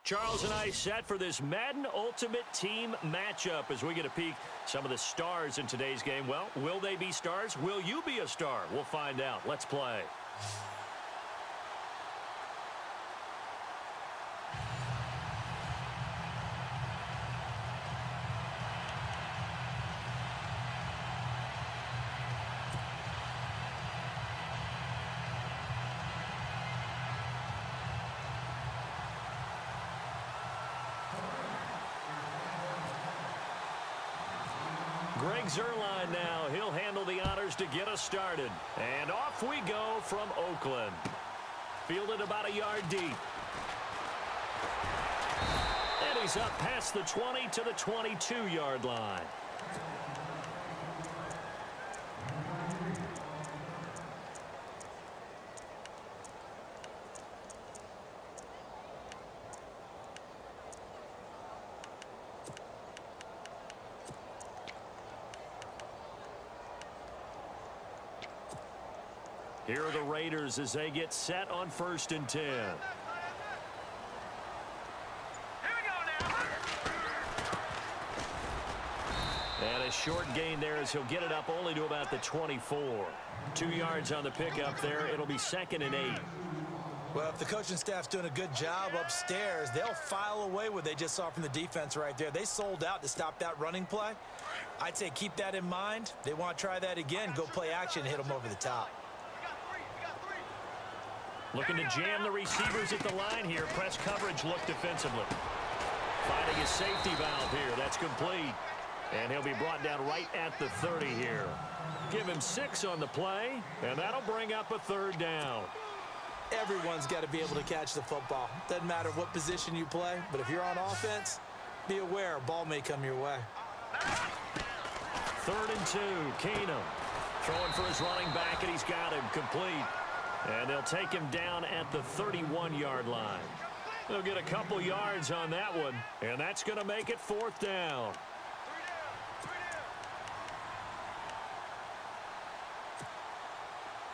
Charles and I set for this Madden Ultimate Team matchup as we get a peek some of the stars in today's game. Well, will they be stars? Will you be a star? We'll find out. Let's play. Greg Zuerlein now. He'll handle the honors to get us started. And off we go from Oakland. Fielded about a yard deep. And he's up past the 20 to the 22-yard line. Here are the Raiders as they get set on 1st and 10. Here we go now. And a short gain there as he'll get it up only to about the 24. 2 yards on the pickup there. It'll be 2nd and 8. Well, if the coaching staff's doing a good job upstairs, they'll file away what they just saw from the defense right there. They sold out to stop that running play. I'd say keep that in mind. They want to try that again. Go play action and hit them over the top. Looking to jam the receivers at the line here. Press coverage look defensively. Finding his safety valve here. That's complete. And he'll be brought down right at the 30 here. Give him 6 on the play, and that'll bring up a 3rd down. Everyone's got to be able to catch the football. Doesn't matter what position you play, but if you're on offense, be aware a ball may come your way. 3rd and 2. Keenum throwing for his running back, and he's got him complete. And they'll take him down at the 31-yard line. They'll get a couple yards on that one, and that's going to make it 4th down.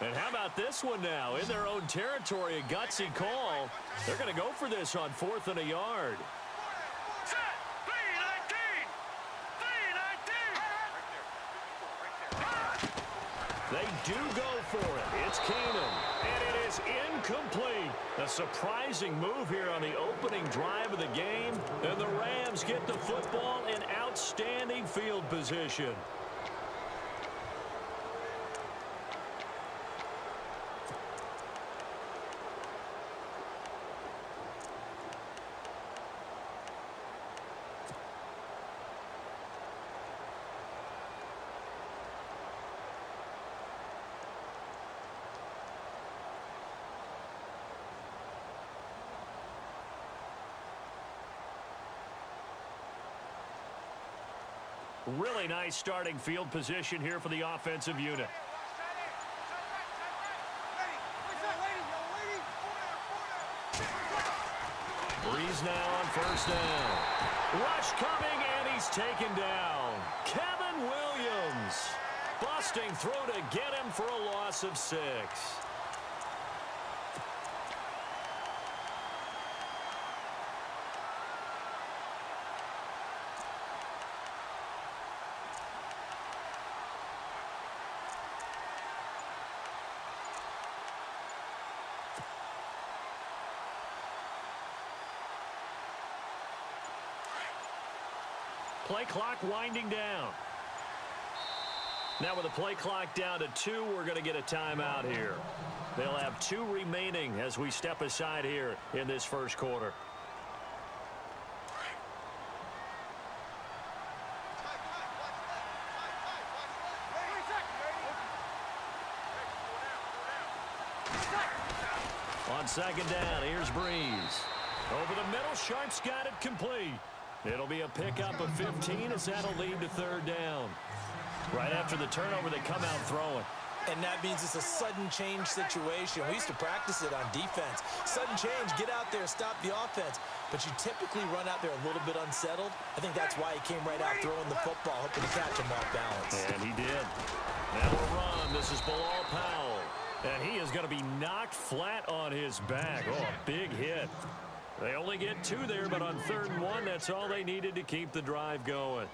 And how about this one now? In their own territory, a gutsy call. They're going to go for this on 4th and a yard. Set. 3-19. They do go for it. It's Keenum. And it is incomplete. A surprising move here on the opening drive of the game. And the Rams get the football in outstanding field position. Really nice starting field position here for the offensive unit. Breeze now on 1st down. Rush coming, and he's taken down. Kevin Williams busting through to get him for a loss of 6. Play clock winding down. Now with the play clock down to 2, we're going to get a timeout here. They'll have 2 remaining as we step aside here in this 1st quarter. On 2nd down, here's Breeze. Over the middle, Sharp's got it complete. It'll be a pickup of 15 as that'll lead to 3rd down. Right after the turnover, they come out throwing. And that means it's a sudden change situation. We used to practice it on defense. Sudden change, get out there, stop the offense. But you typically run out there a little bit unsettled. I think that's why he came right out throwing the football, hoping to catch him off balance. And he did. Now a run. This is Bilal Powell. And he is going to be knocked flat on his back. Oh, a big hit. They only get 2 there, but on 3rd and 1, that's all they needed to keep the drive going.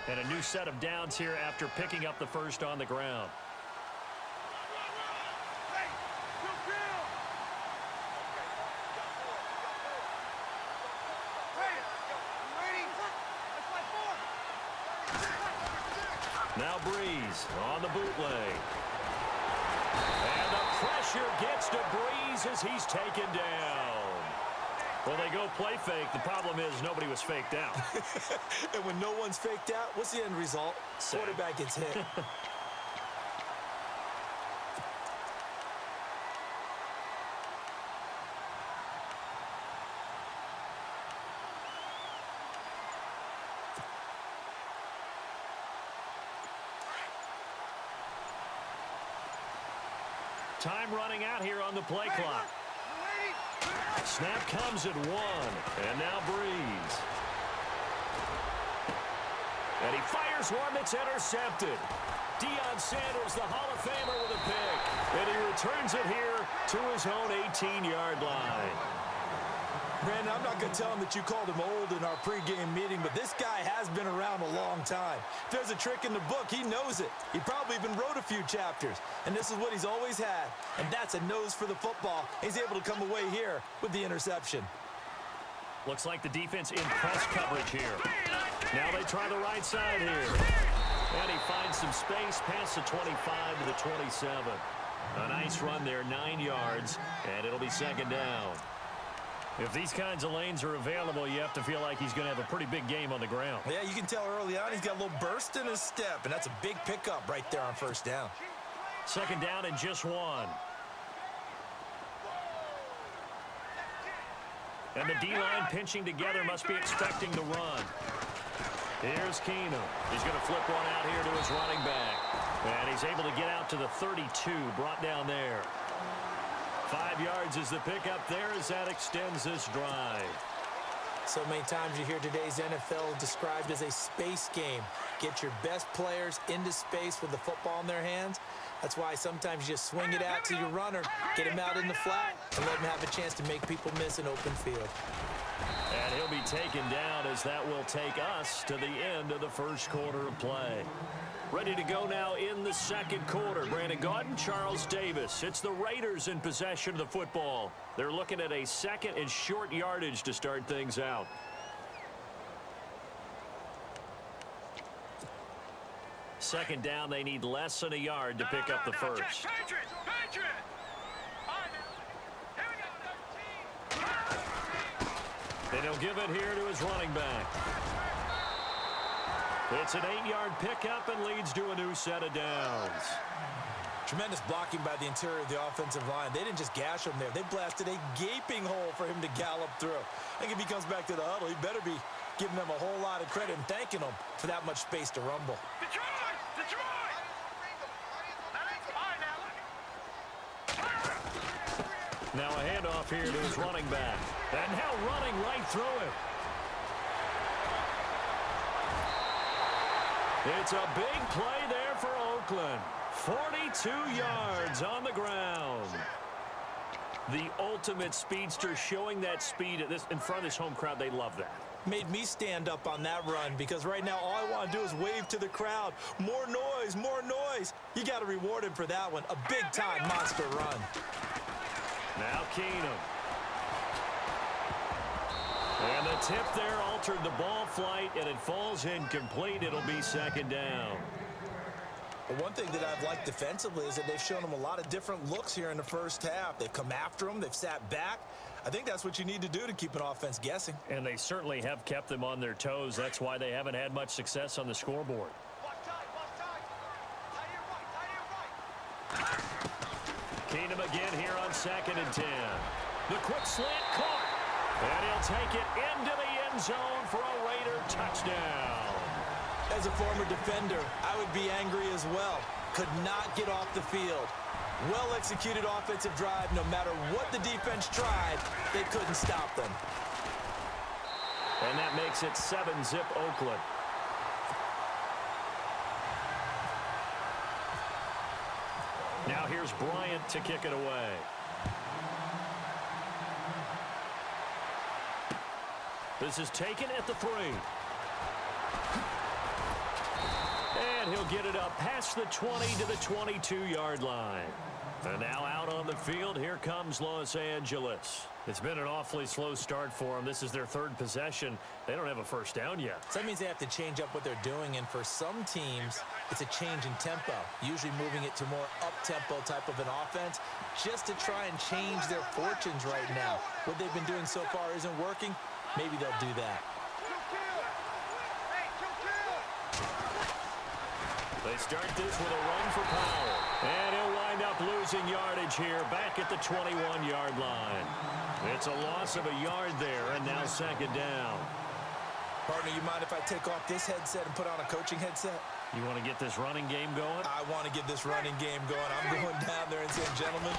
And a new set of downs here after picking up the first on the ground. Now Breeze on the bootleg. And the pressure gets to Breeze as he's taken down. Well, they go play fake. The problem is nobody was faked out. And when no one's faked out, what's the end result? Quarterback gets hit. Time running out here on the play clock. Snap comes at 1. And now Breeze. And he fires one that's intercepted. Deion Sanders, the Hall of Famer, with a pick. And he returns it here to his own 18-yard line. Brandon, I'm not going to tell him that you called him old in our pregame meeting, but this guy has been around a long time. If there's a trick in the book, he knows it. He probably even wrote a few chapters, and this is what he's always had, and that's a nose for the football. He's able to come away here with the interception. Looks like the defense in press coverage here. Now they try the right side here. And he finds some space past the 25 to the 27. A nice run there, 9 yards, and it'll be 2nd down. If these kinds of lanes are available, you have to feel like he's going to have a pretty big game on the ground. Yeah, you can tell early on he's got a little burst in his step, and that's a big pickup right there on 1st down. 2nd down and just 1. And the D-line pinching together must be expecting the run. Here's Keenum. He's going to flip one out here to his running back. And he's able to get out to the 32, brought down there. 5 yards is the pickup there as that extends this drive. So many times you hear today's NFL described as a space game. Get your best players into space with the football in their hands. That's why sometimes you just swing it out to your runner, get him out in the flat, and let him have a chance to make people miss an open field. And he'll be taken down as that will take us to the end of the 1st quarter of play. Ready to go now in the 2nd quarter. Brandon Gaudin, Charles Davis. It's the Raiders in possession of the football. They're looking at a 2nd and short yardage to start things out. Second down, they need less than a yard to pick up the first. And he'll give it here to his running back. It's an 8-yard pickup and leads to a new set of downs. Tremendous blocking by the interior of the offensive line. They didn't just gash him there. They blasted a gaping hole for him to gallop through. I think if he comes back to the huddle, he better be giving them a whole lot of credit and thanking them for that much space to rumble. Now a handoff here to his running back. And now running right through it. It's a big play there for Oakland. 42 yards on the ground. The ultimate speedster, showing that speed at this in front of this home crowd. They love that. Made me stand up on that run because right now all I want to do is wave to the crowd. More noise, more noise. You got to reward him for that one. A big-time monster run. Now Keenum. And the tip there altered the ball flight, and it falls incomplete. It'll be 2nd down. Well, one thing that I've liked defensively is that they've shown them a lot of different looks here in the 1st half. They've come after them. They've sat back. I think that's what you need to do to keep an offense guessing. And they certainly have kept them on their toes. That's why they haven't had much success on the scoreboard. Keenum again here on 2nd and 10. The quick slant caught. And he'll take it into the end zone for a Raider touchdown. As a former defender, I would be angry as well. Could not get off the field. Well-executed offensive drive. No matter what the defense tried, they couldn't stop them. And that makes it 7-zip Oakland. Now here's Bryant to kick it away. This is taken at the 3. And he'll get it up past the 20 to the 22-yard line. And now out on the field, here comes Los Angeles. It's been an awfully slow start for them. This is their 3rd possession. They don't have a first down yet. So that means they have to change up what they're doing, and for some teams, it's a change in tempo, usually moving it to more up-tempo type of an offense just to try and change their fortunes right now. What they've been doing so far isn't working. Maybe they'll do that. They start this with a run for Powell. And he'll wind up losing yardage here back at the 21-yard line. It's a loss of a yard there, and now 2nd down. Partner, you mind if I take off this headset and put on a coaching headset? You want to get this running game going? I want to get this running game going. I'm going down there and saying, gentlemen,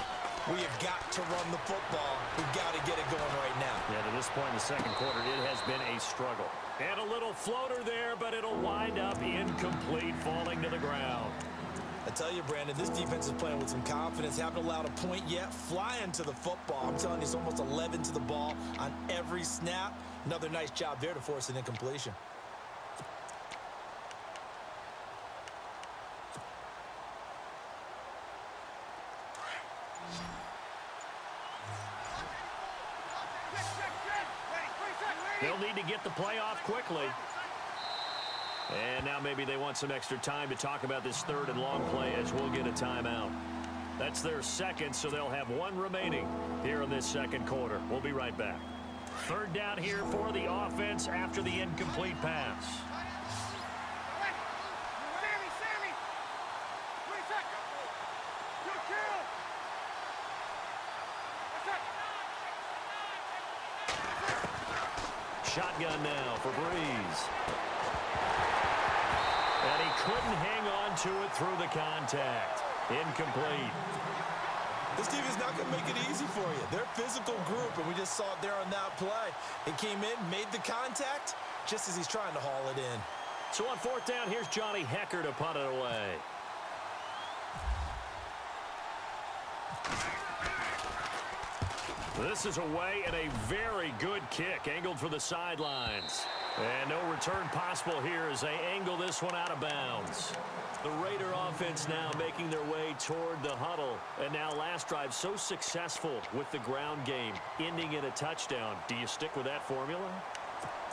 we have got to run the football. We've got to get it going right now. Yeah, to this point in the 2nd quarter, it has been a struggle. And a little floater there, but it'll wind up incomplete, falling to the ground. I tell you, Brandon, this defense is playing with some confidence. Haven't allowed a point yet. Flying to the football. I'm telling you, it's almost 11 to the ball on every snap. Another nice job there to force an incompletion. They'll need to get the play off quickly. And now maybe they want some extra time to talk about this 3rd and long play as we'll get a timeout. That's their 2nd, so they'll have 1 remaining here in this 2nd quarter. We'll be right back. 3rd down here for the offense after the incomplete pass. Shotgun now for Breeze. And he couldn't hang on to it through the contact. Incomplete. This team is not going to make it easy for you. They're a physical group, and we just saw it there on that play. He came in, made the contact, just as he's trying to haul it in. So on 4th down, here's Johnny Hecker to punt it away. This is away and a very good kick, angled for the sidelines. And no return possible here as they angle this one out of bounds. The Raider offense now making their way toward the huddle. And now last drive so successful with the ground game, ending in a touchdown. Do you stick with that formula?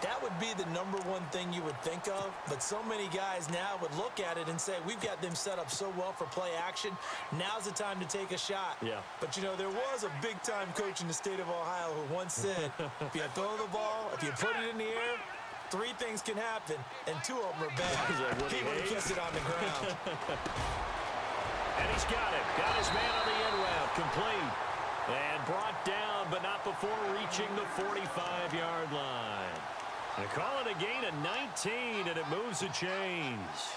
That would be the #1 thing you would think of, but so many guys now would look at it and say, we've got them set up so well for play action. Now's the time to take a shot. Yeah. But, you know, there was a big-time coach in the state of Ohio who once said, if you throw the ball, if you put it in the air, 3 things can happen, and 2 of them are bad. He would have kept it on the ground. And he's got it. Got his man on the end route. Complete. And brought down, but not before reaching the 45-yard line. They call it a gain of 19, and it moves the chains.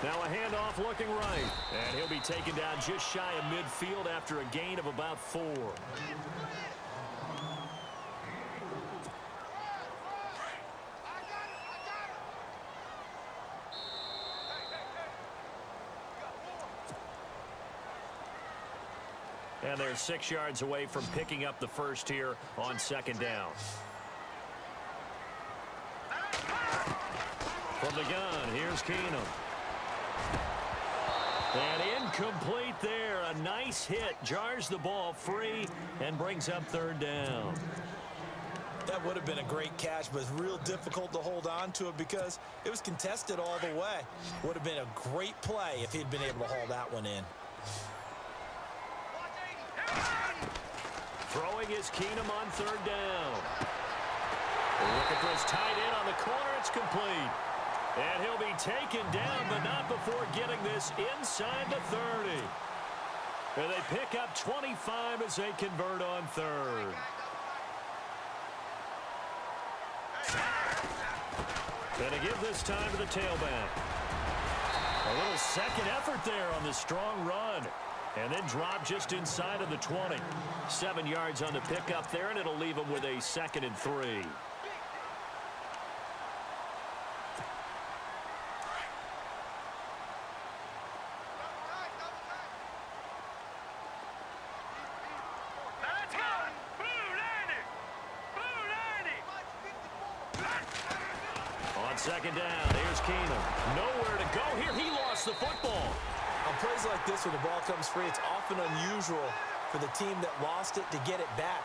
Now a handoff looking right. And he'll be taken down just shy of midfield after a gain of about 4. And they're 6 yards away from picking up the first here on 2nd down. From the gun, here's Keenum. And incomplete there. A nice hit. Jars the ball free and brings up 3rd down. That would have been a great catch, but it's real difficult to hold on to it because it was contested all the way. Would have been a great play if he'd been able to haul that one in. Throwing is Keenum on 3rd down. Looking for his tight end on the corner. It's complete. And he'll be taken down, but not before getting this inside the 30. And they pick up 25 as they convert on 3rd. And to give this time to the tailback. A little second effort there on the strong run. And then drop just inside of the 20. 7 yards on the pickup there, and it'll leave them with a 2nd and 3. Second down. Here's Keenum. Nowhere to go here. He lost the football. On plays like this, when the ball comes free, it's often unusual for the team that lost it to get it back,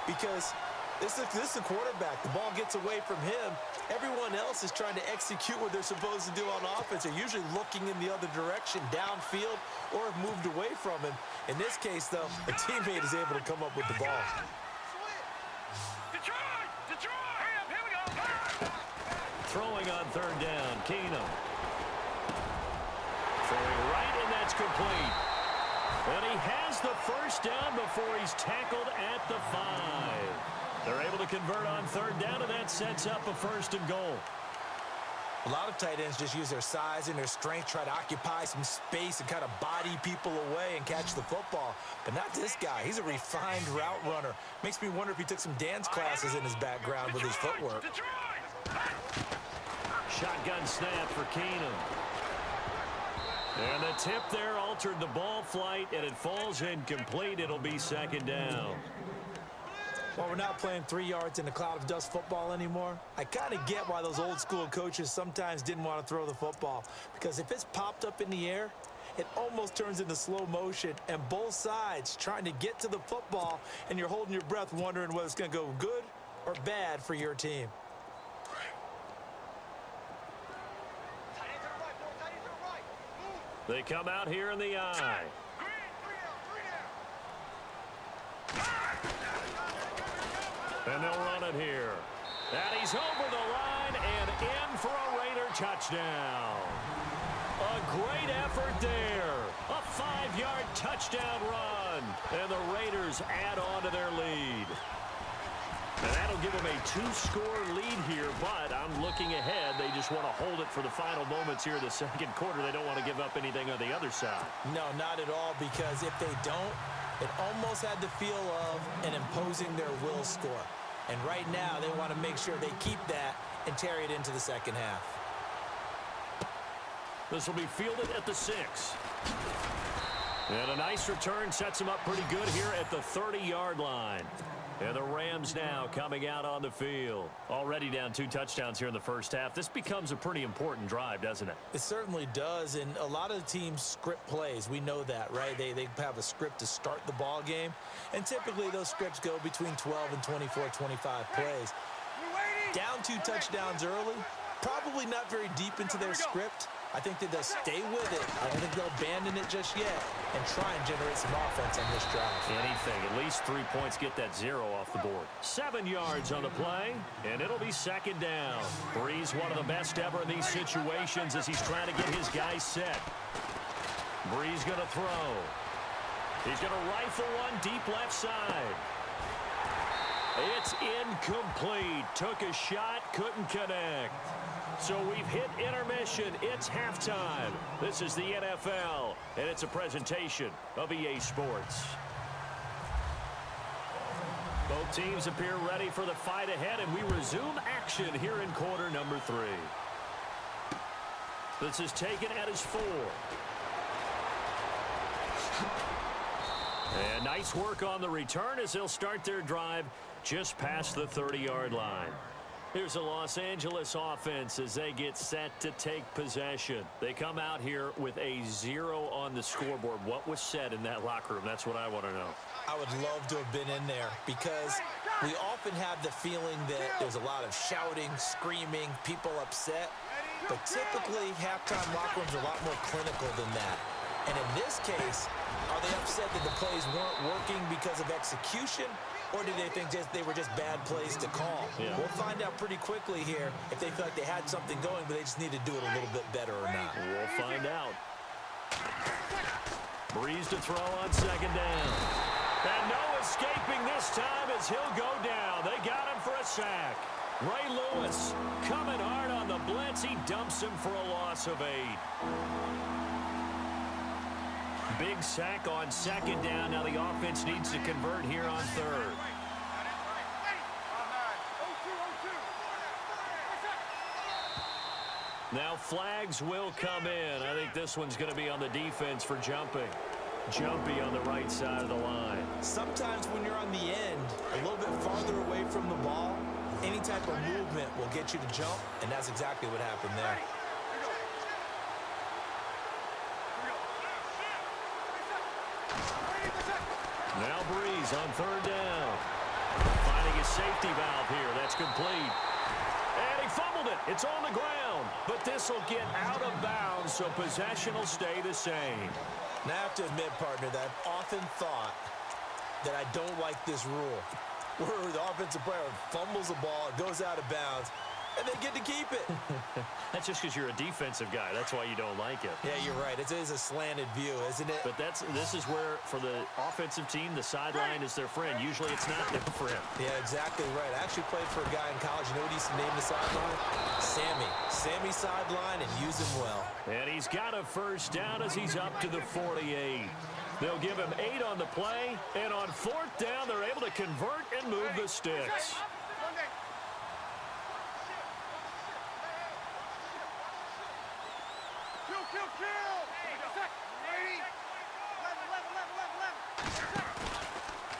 because this is the quarterback. The ball gets away from him. Everyone else is trying to execute what they're supposed to do on offense. They're usually looking in the other direction, downfield, or have moved away from him. In this case, though, a teammate is able to come up with the ball. Detroit! Hurry up, here we go! Throwing on third down, Keenum. Throwing right, and that's complete. And he has the first down before he's tackled at the 5. They're able to convert on third down, and that sets up a first and goal. A lot of tight ends just use their size and their strength, try to occupy some space and kind of body people away and catch the football. But not this guy. He's a refined route runner. Makes me wonder if he took some dance classes in his background with his footwork. Shotgun snap for Keenum. And the tip there altered the ball flight, and it falls incomplete. It'll be second down. Well, we're not playing 3 yards in a cloud of dust football anymore. I kind of get why those old school coaches sometimes didn't want to throw the football, because if it's popped up in the air, it almost turns into slow motion, and both sides trying to get to the football, and you're holding your breath wondering whether it's going to go good or bad for your team. They come out here in the eye. And they'll run it here. And he's over the line and in for a Raider touchdown. A great effort there. A 5-yard touchdown run. And the Raiders add on to their lead. And that'll give them a 2-score lead here, but I'm looking ahead. They just want to hold it for the final moments here in the second quarter. They don't want to give up anything on the other side. No, not at all, because if they don't, it almost had the feel of an imposing their will score. And right now, they want to make sure they keep that and carry it into the second half. This will be fielded at the 6. And a nice return sets them up pretty good here at the 30-yard line. And the Rams now coming out on the field. Already down 2 touchdowns here in the first half. This becomes a pretty important drive, doesn't it? It certainly does, and a lot of the teams script plays. We know that, right? They have a script to start the ball game, and typically those scripts go between 12 and 24, 25 plays. Down 2 touchdowns early, probably not very deep into their script. I think that they'll stay with it. I don't think they'll abandon it just yet and try and generate some offense on this drive. Anything. At least 3 points, get that 0 off the board. 7 yards on the play, and it'll be second down. Breeze, one of the best ever in these situations as he's trying to get his guys set. Breeze going to throw. He's going to rifle one deep left side. It's incomplete. Took a shot, couldn't connect. So we've hit intermission. It's halftime. This is the NFL, and it's a presentation of EA Sports. Both teams appear ready for the fight ahead, and we resume action here in quarter number 3. This is taken at his 4. And nice work on the return as they'll start their drive just past the 30-yard line. Here's the Los Angeles offense as they get set to take possession. They come out here with a 0 on the scoreboard. What was said in that locker room? That's what I want to know. I would love to have been in there, because we often have the feeling that there's a lot of shouting, screaming, people upset. But typically, halftime locker rooms are a lot more clinical than that. And in this case, are they upset that the plays weren't working because of execution? Or do they think they were just bad plays to call? Yeah. We'll find out pretty quickly here if they feel like they had something going, but they just need to do it a little bit better or not. We'll find out. Breeze to throw on second down. And no escaping this time as he'll go down. They got him for a sack. Ray Lewis coming hard on the blitz. He dumps him for a loss of 8. Big sack on second down. Now the offense needs to convert here on third. Now flags will come in. I think this one's going to be on the defense for jumping. Jumpy on the right side of the line. Sometimes when you're on the end, a little bit farther away from the ball, Any type of movement will get you to jump, and that's exactly what happened there. Now Breeze on third down. Finding his safety valve here. That's complete. And he fumbled it. It's on the ground. But this will get out of bounds, so possession will stay the same. Now, I have to admit, partner, that I've often thought that I don't like this rule, where the offensive player fumbles the ball, it goes out of bounds, and they get to keep it. That's just because you're a defensive guy. That's why you don't like it. Yeah, you're right. It is a slanted view, isn't it? But this is where, for the offensive team, the sideline is their friend. Usually it's not their friend. Yeah, exactly right. I actually played for a guy in college. You know what he used to name the sideline? Sammy. Sammy sideline, and use him well. And he's got a first down as he's up to the 48. They'll give him 8 on the play, and on fourth down, they're able to convert and move the sticks.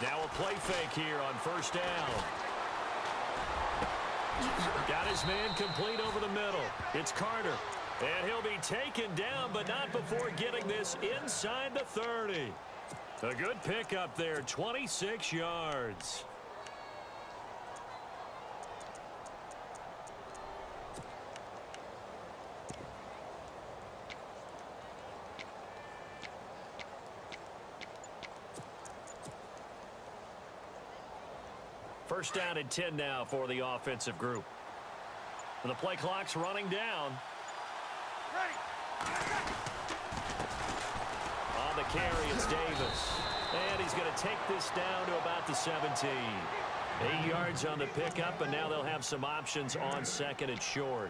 Now a play fake here on first down. Got his man complete over the middle. It's Carter. And he'll be taken down, but not before getting this inside the 30. A good pickup there, 26 yards. First down and 10 now for the offensive group. And the play clock's running down. On the carry, it's Davis. And he's going to take this down to about the 17. 8 yards on the pickup, and now they'll have some options on second and short.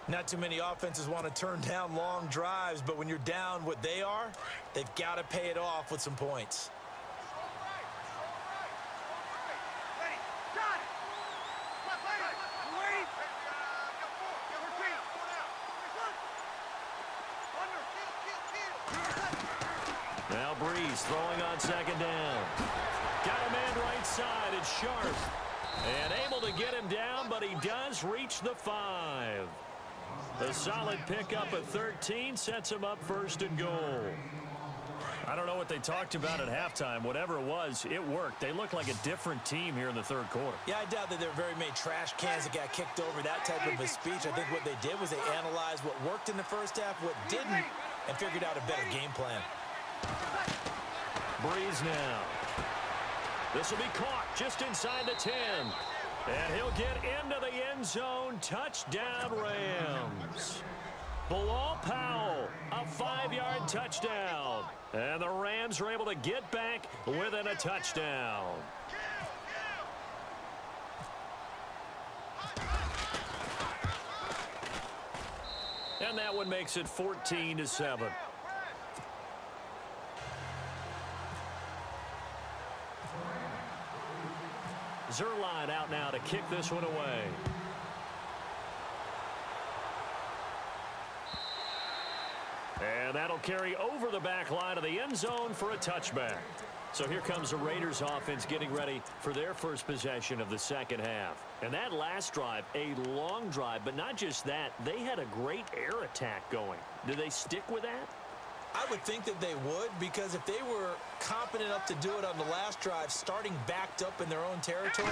Not too many offenses want to turn down long drives, but when you're down what they are, they've got to pay it off with some points. Now Breeze throwing on second down. Got a man right side. It's Sharp. And able to get him down, but he does reach the 5. A solid pickup at 13 sets him up first and goal. I don't know what they talked about at halftime. Whatever it was, it worked. They look like a different team here in the third quarter. Yeah, I doubt that there were very many trash cans that got kicked over, that type of a speech. I think what they did was they analyzed what worked in the first half, what didn't, and figured out a better game plan. Breeze now. This will be caught just inside the 10. And he'll get into the end zone. Touchdown, Rams. Bilal Powell, a 5-yard touchdown. And the Rams are able to get back within a touchdown. And that one makes it 14-7. Zerline out now to kick this one away. And that'll carry over the back line of the end zone for a touchback. So here comes the Raiders offense getting ready for their first possession of the second half. And that last drive, a long drive, but not just that, they had a great air attack going. Do they stick with that? I would think that they would, because if they were competent enough to do it on the last drive, starting backed up in their own territory,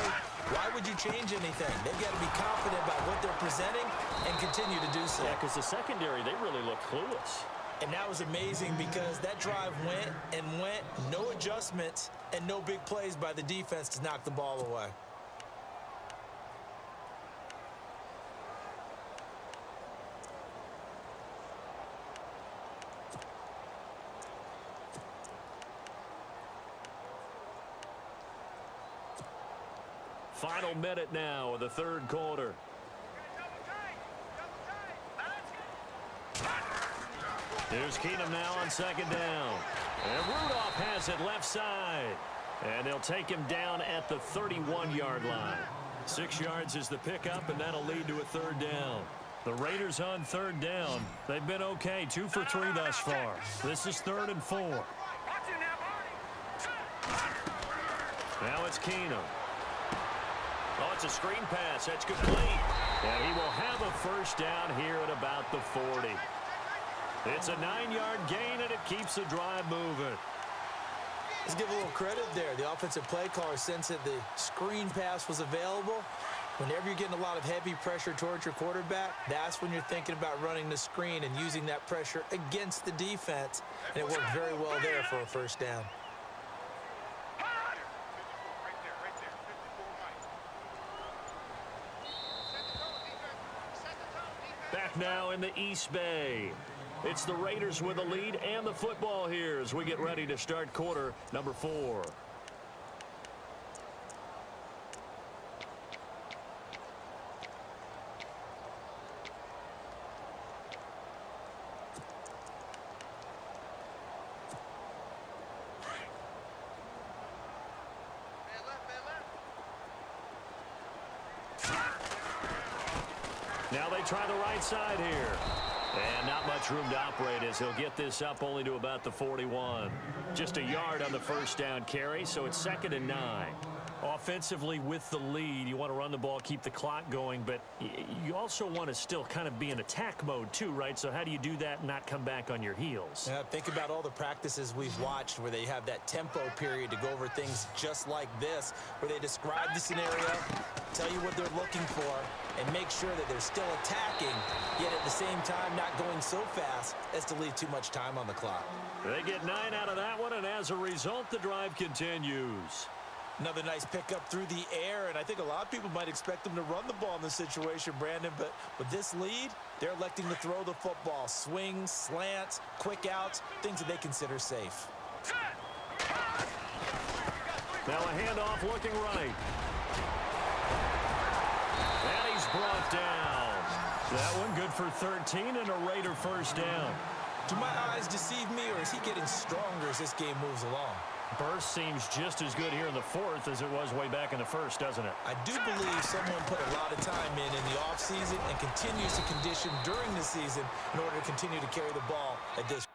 why would you change anything? They've got to be confident about what they're presenting and continue to do so. Yeah, because the secondary, they really look clueless. And that was amazing because that drive went and went, no adjustments, and no big plays by the defense to knock the ball away. Final minute now of the third quarter. Here's Keenum now on second down. And Rudolph has it left side. And they'll take him down at the 31-yard line. 6 yards is the pickup, and that'll lead to a third down. The Raiders on third down. They've been okay, 2 for 3 thus far. This is 3rd and 4. Now it's Keenum. Oh, it's a screen pass. That's complete. And he will have a first down here at about the 40. It's a 9-yard gain, and it keeps the drive moving. Let's give a little credit there. The offensive play caller sensed that the screen pass was available. Whenever you're getting a lot of heavy pressure towards your quarterback, that's when you're thinking about running the screen and using that pressure against the defense. And it worked very well there for a first down. Back now in the East Bay. It's the Raiders with the lead and the football here as we get ready to start quarter number 4. Now they try the right side here. And not much room to operate as he'll get this up only to about the 41. Just a yard on the first down carry, so it's 2nd and 9. Offensively with the lead, you want to run the ball, keep the clock going, but you also want to still kind of be in attack mode too, right? So how do you do that and not come back on your heels? Yeah, think about all the practices we've watched where they have that tempo period to go over things just like this, where they describe the scenario, tell you what they're looking for, and make sure that they're still attacking, yet at the same time not going so fast as to leave too much time on the clock. They get 9 out of that one, and as a result, the drive continues. Another nice pickup through the air, and I think a lot of people might expect them to run the ball in this situation, Brandon, but with this lead, they're electing to throw the football. Swings, slants, quick outs, things that they consider safe. Now a handoff looking right. And he's brought down. That one good for 13 and a Raider first down. Do my eyes deceive me, or is he getting stronger as this game moves along? Burst seems just as good here in the 4th as it was way back in the 1st, doesn't it? I do believe someone put a lot of time in the offseason and continues to condition during the season in order to continue to carry the ball at this.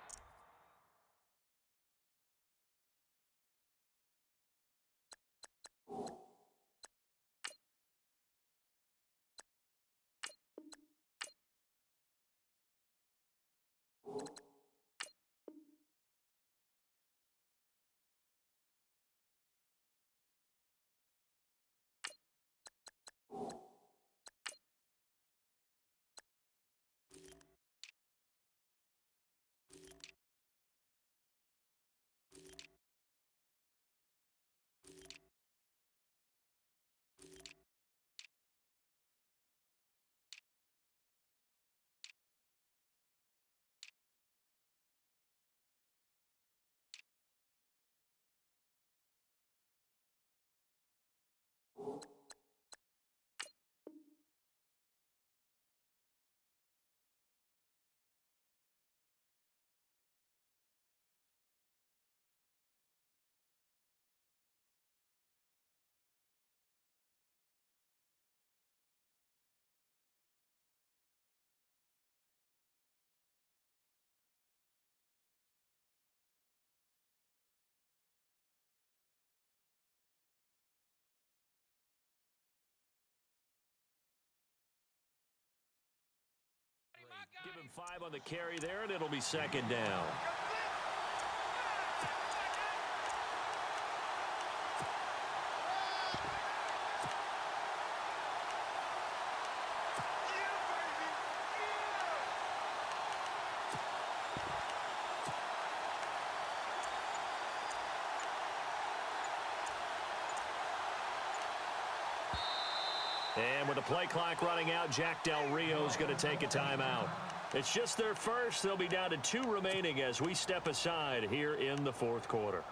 Give him 5 on the carry there, and it'll be 2nd down. And with the play clock running out, Jack Del Rio's going to take a timeout. It's just their first. They'll be down to 2 remaining as we step aside here in the 4th quarter.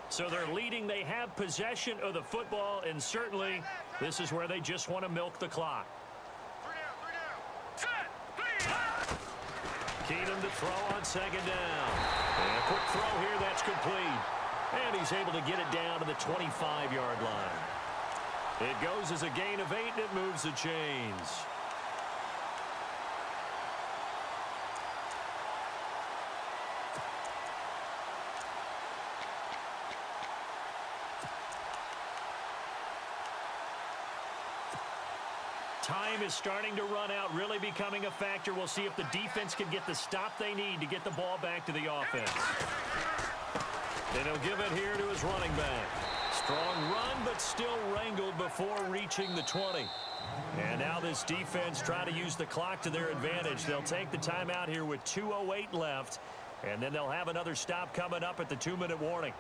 So they're leading. They have possession of the football, and certainly this is where they just want to milk the clock. Keenum to throw on second down. And a quick throw here, that's complete. And he's able to get it down to the 25-yard line. It goes as a gain of 8, and it moves the chains. Time is starting to run out, really becoming a factor. We'll see if the defense can get the stop they need to get the ball back to the offense. And he'll give it here to his running back. Strong run, but still wrangled before reaching the 20. And now this defense trying to use the clock to their advantage. They'll take the timeout here with 2:08 left, and then they'll have another stop coming up at the 2-minute warning.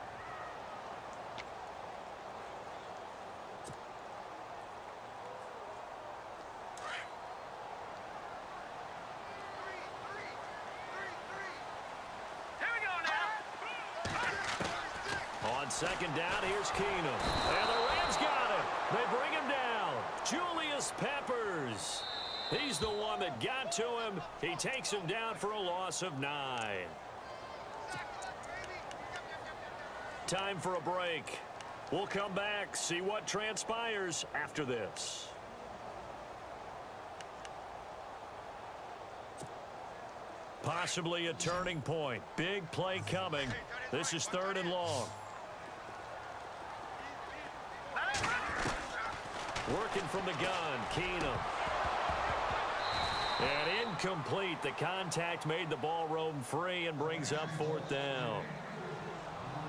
Second down, here's Keenum. And the Rams got him. They bring him down. Julius Peppers. He's the one that got to him. He takes him down for a loss of 9. Time for a break. We'll come back, see what transpires after this. Possibly a turning point. Big play coming. This is 3rd and long. Working from the gun, Keenum. And incomplete. The contact made the ball roam free and brings up 4th down.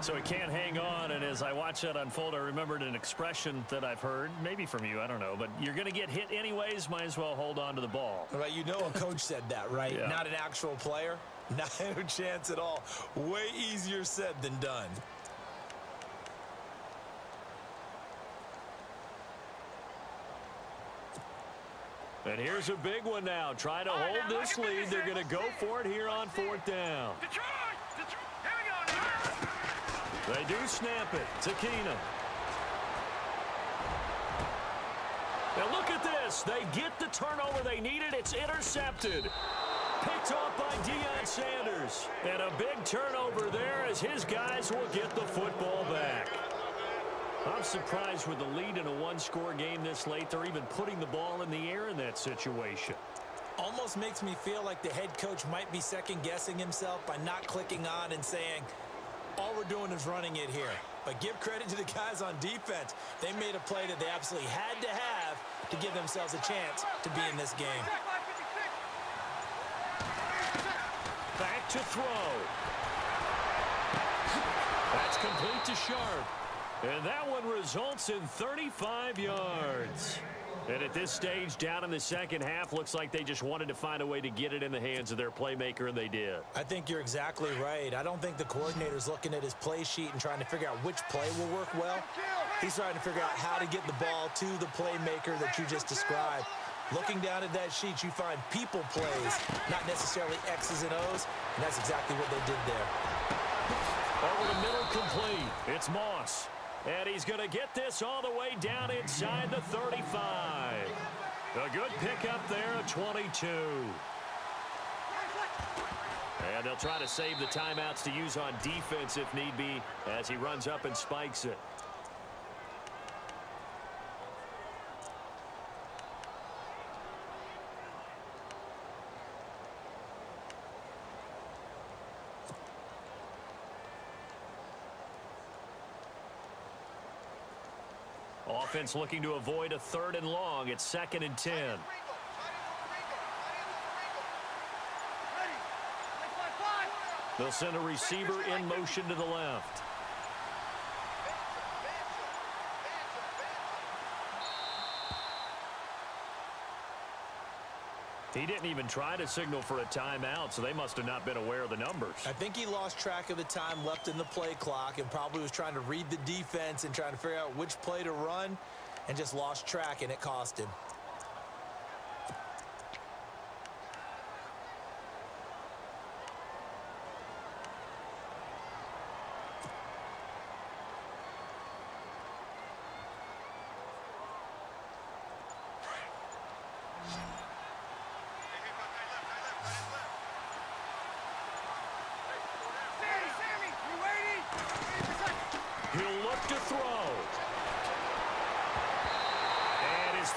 So he can't hang on, and as I watch that unfold, I remembered an expression that I've heard, maybe from you, I don't know, but you're going to get hit anyways, might as well hold on to the ball. Well, you know a coach said that, right? Yeah. Not an actual player. Not a chance at all. Way easier said than done. And here's a big one now. Trying to hold this lead. They're going to go for it here on 4th down. They do snap it to Keenum. Now look at this. They get the turnover they needed. It's intercepted. Picked off by Deion Sanders. And a big turnover there as his guys will get the football back. I'm surprised with the lead in a one-score game this late. They're even putting the ball in the air in that situation. Almost makes me feel like the head coach might be second-guessing himself by not clicking on and saying, all we're doing is running it here. But give credit to the guys on defense. They made a play that they absolutely had to have to give themselves a chance to be in this game. Back to throw. That's complete to Sharp. And that one results in 35 yards. And at this stage, down in the second half, looks like they just wanted to find a way to get it in the hands of their playmaker, and they did. I think you're exactly right. I don't think the coordinator's looking at his play sheet and trying to figure out which play will work well. He's trying to figure out how to get the ball to the playmaker that you just described. Looking down at that sheet, you find people plays, not necessarily X's and O's, and that's exactly what they did there. Over the middle, complete. It's Moss. And he's going to get this all the way down inside the 35. A good pickup there at 22. And they'll try to save the timeouts to use on defense if need be as he runs up and spikes it. Offense looking to avoid a 3rd and long. It's 2nd and 10. They'll send a receiver in motion to the left. He didn't even try to signal for a timeout, so they must have not been aware of the numbers. I think he lost track of the time left in the play clock and probably was trying to read the defense and trying to figure out which play to run and just lost track, and it cost him.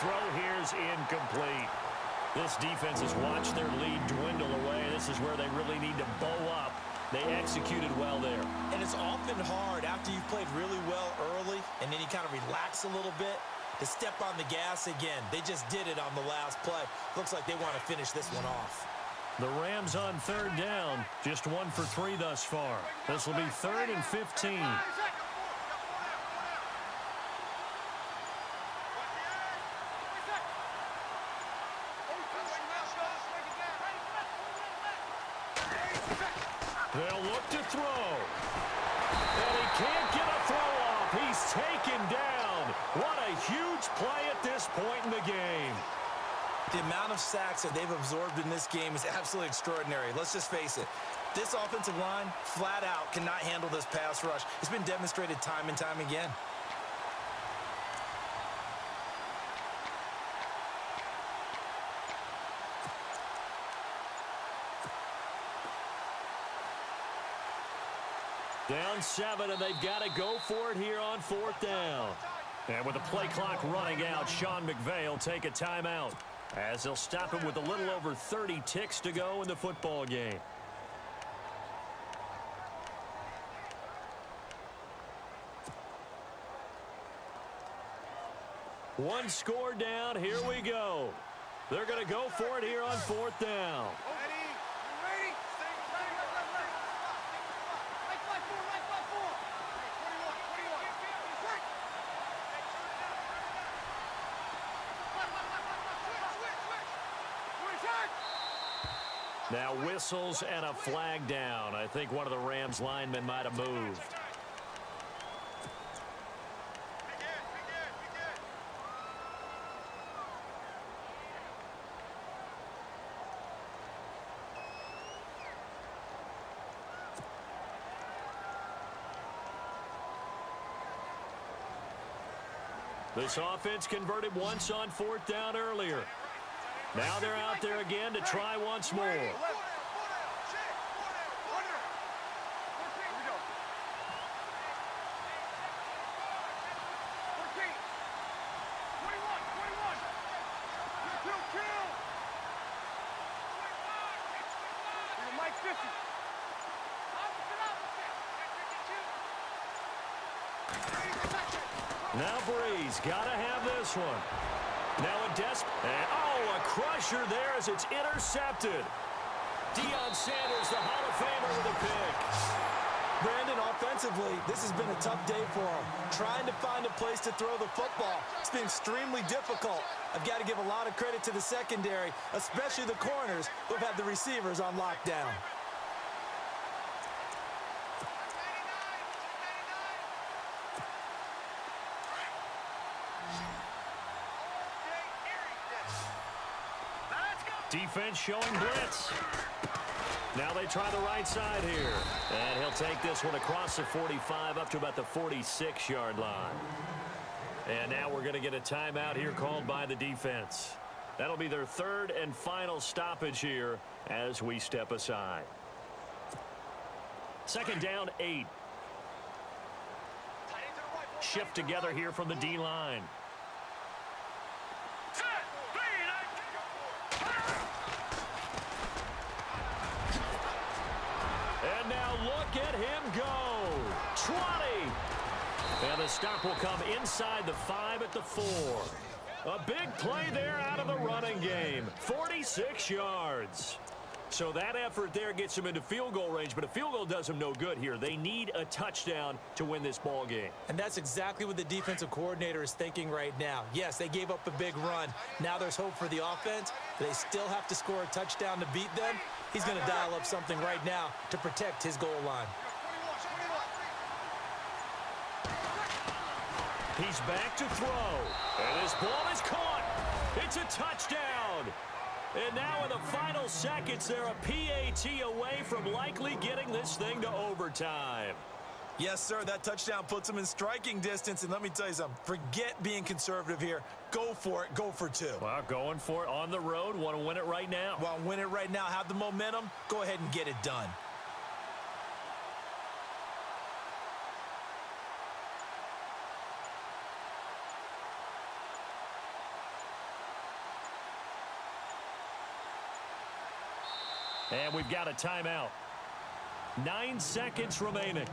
throw here's incomplete. This defense has watched their lead dwindle away. This is where they really need to bow up. They executed well there. And it's often hard after you've played really well early and then you kind of relax a little bit to step on the gas again. They just did it on the last play. Looks like they want to finish this one off. The Rams on third down. Just 1 for 3 thus far. This will be 3rd and 15. They'll look to throw. And he can't get a throw off. He's taken down. What a huge play at this point in the game. The amount of sacks that they've absorbed in this game is absolutely extraordinary. Let's just face it. This offensive line, flat out, cannot handle this pass rush. It's been demonstrated time and time again. Down 7, and they've got to go for it here on 4th down. And with the play clock running out, Sean McVay will take a timeout as they'll stop him with a little over 30 ticks to go in the football game. One score down. Here we go. They're going to go for it here on 4th down. Now whistles and a flag down. I think one of the Rams linemen might have moved. This offense converted once on 4th down earlier. Now they're out there again to try once more. Now Breeze got to have this one. Now a a crusher there as it's intercepted. Deion Sanders, the Hall of Famer, with a pick. Brandon, offensively, this has been a tough day for him. Trying to find a place to throw the football. It's been extremely difficult. I've got to give a lot of credit to the secondary, especially the corners who have had the receivers on lockdown. Defense showing blitz. Now they try the right side here. And he'll take this one across the 45 up to about the 46-yard line. And now we're going to get a timeout here called by the defense. That'll be their 3rd and final stoppage here as we step aside. 2nd down, 8. Shift together here from the D-line. And now look at him go. 20. And the stop will come inside the 5 at the 4. A big play there out of the running game. 46 yards. So that effort there gets them into field goal range, but a field goal does them no good here. They need a touchdown to win this ball game. And that's exactly what the defensive coordinator is thinking right now. Yes, they gave up a big run. Now there's hope for the offense. They still have to score a touchdown to beat them. He's going to dial up something right now to protect his goal line. He's back to throw. And his ball is caught. It's a touchdown. And now in the final seconds, they're a PAT away from likely getting this thing to overtime. Yes, sir, that touchdown puts them in striking distance. And let me tell you something, forget being conservative here. Go for it, go for 2. Well, going for it on the road. Want to win it right now. Want to win it right now, have the momentum, go ahead and get it done. And we've got a timeout. 9 seconds remaining.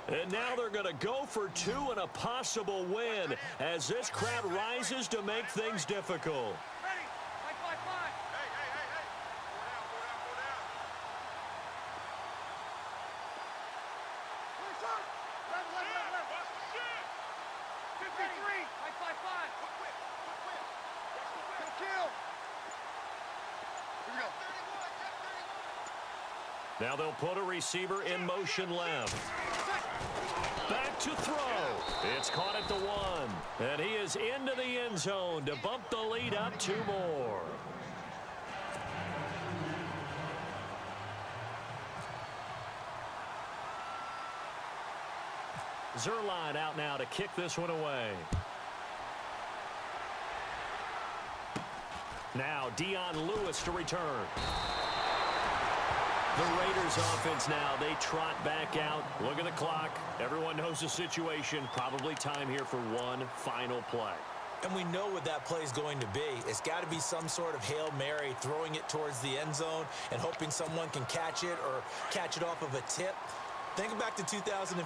And now they're going to go for two and a possible win as this crowd rises to make things difficult. Ready? 5, 5, 5. Hey, hey, hey, hey. Go down. Left. 53. 5, 5, 5. Quick. Kill. Here we go. Now they'll put a receiver in motion left. Back to throw. It's caught at the 1. And he is into the end zone to bump the lead up 2 more. Zerline out now to kick this one away. Now Dion Lewis to return. The Raiders offense now, they trot back out. Look at the clock. Everyone knows the situation. Probably time here for one final play. And we know what that play is going to be. It's got to be some sort of Hail Mary, throwing it towards the end zone and hoping someone can catch it or catch it off of a tip. Think back to 2015.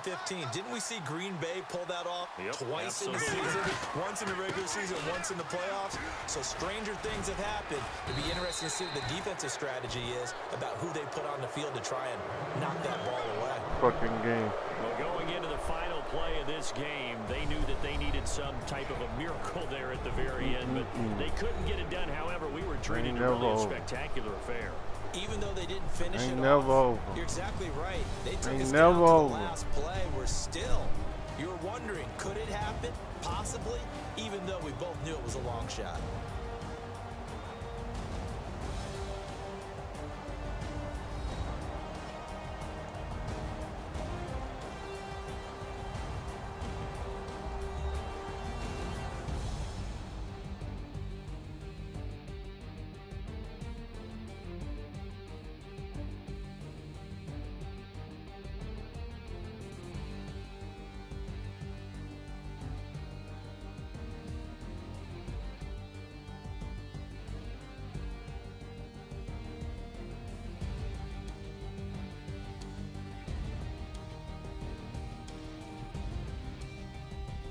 Didn't we see Green Bay pull that off twice absolutely. in the season? Once in the regular season, once in the playoffs. So stranger things have happened. It'd be interesting to see what the defensive strategy is about who they put on the field to try and knock that ball away. Fucking game. Well, going into the final play of this game, they knew that they needed some type of a miracle there at the very end, but they couldn't get it done. However, we were treated to really a spectacular affair. Even though they didn't finish it never off, over. You're exactly right. They took us never down to the over. last play. We're still, you were wondering, could it happen? Possibly, even though we both knew it was a long shot.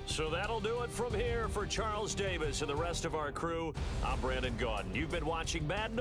So that'll do it from here for Charles Davis and the rest of our crew. I'm Brandon Gaudin. You've been watching Madden